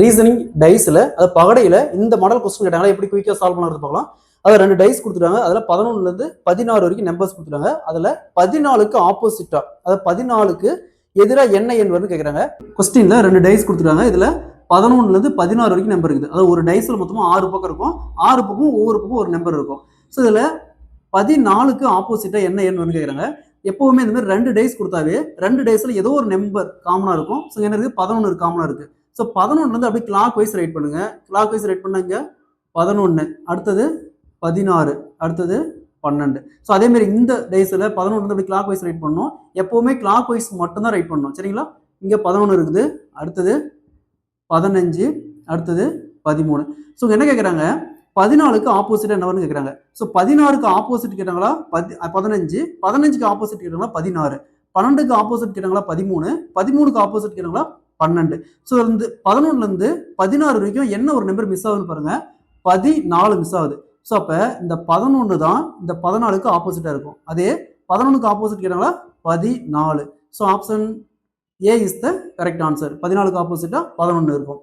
Reasoning டைஸில் அது பகடையில் இந்த model question கேட்டாங்களா எப்படி குயிக்காக சால்வ் பண்ணுறது பார்க்கலாம். அதில் 2 டைஸ் கொடுத்துட்டாங்க. அதில் 11லேருந்து 16 வரைக்கும் நம்பர்ஸ் கொடுத்துட்டாங்க. அதில் 14க்கு ஆப்போசிட்டாக, அதாவது 14க்கு எதிராக என்ன எண் வரும்னு கேட்குறாங்க. கொஸ்டினில் 2 டைஸ் கொடுத்துருக்காங்க. இதில் 11லேருந்து 16 வரைக்கும் நம்பர் இருக்குது. அதாவது ஒரு டைஸில் மொத்தமாக 6 பக்கம் இருக்கும். 6 பக்கம் ஒவ்வொரு பக்கம் ஒரு நம்பர் இருக்கும். ஸோ இதில் 14க்கு ஆப்போசிட்டாக என்ன எண் வரும்னு கேட்குறாங்க. எப்பவுமே இந்த மாதிரி 2 டைஸ் கொடுத்தாவே 2 டைஸில் ஏதோ ஒரு நம்பர் காமனாக இருக்கும். ஸோ என்ன இருக்குது, 11 காமனாக இருக்குது. ஸோ 11லேருந்து அப்படியே கிளாக் வைஸ் ரைட் பண்ணுங்க. கிளாக் வைஸ் ரைட் பண்ணாங்க 11, அடுத்தது 16, அடுத்தது 12. ஸோ அதே மாதிரி இந்த டைஸில் 11 அப்படி கிளாக் வைஸ் ரைட் பண்ணணும். எப்பவுமே கிளாக் வைஸ் மட்டும்தான் ரைட் பண்ணணும், சரிங்களா. இங்கே 11 இருக்குது, அடுத்தது 15, அடுத்தது 13. ஸோ என்ன கேட்குறாங்க, 14க்கு ஆப்போசிட் என்ன வரும்னு கேட்குறாங்க. ஸோ 16க்கு ஆப்போசிட் கேட்டாங்களா 15, 15க்கு ஆப்போசிட் கேட்டாங்களா 16, 12க்கு ஆப்போசிட் கேட்டாங்களா 13, 13க்கு ஆப்போசிட் கேட்டாங்களா 12. ஸோ இந்த 11லேருந்து 16 வரைக்கும் என்ன ஒரு நம்பர் மிஸ் ஆகுதுன்னு பாருங்க, 14 மிஸ் ஆகுது. ஸோ அப்போ இந்த 11 தான் இந்த 14க்கு ஆப்போசிட்டாக இருக்கும். அதே 11க்கு ஆப்போசிட் கேட்டாங்களா 14. So option A is the correct answer. 14க்கு ஆப்போசிட்டாக 11 இருக்கும்.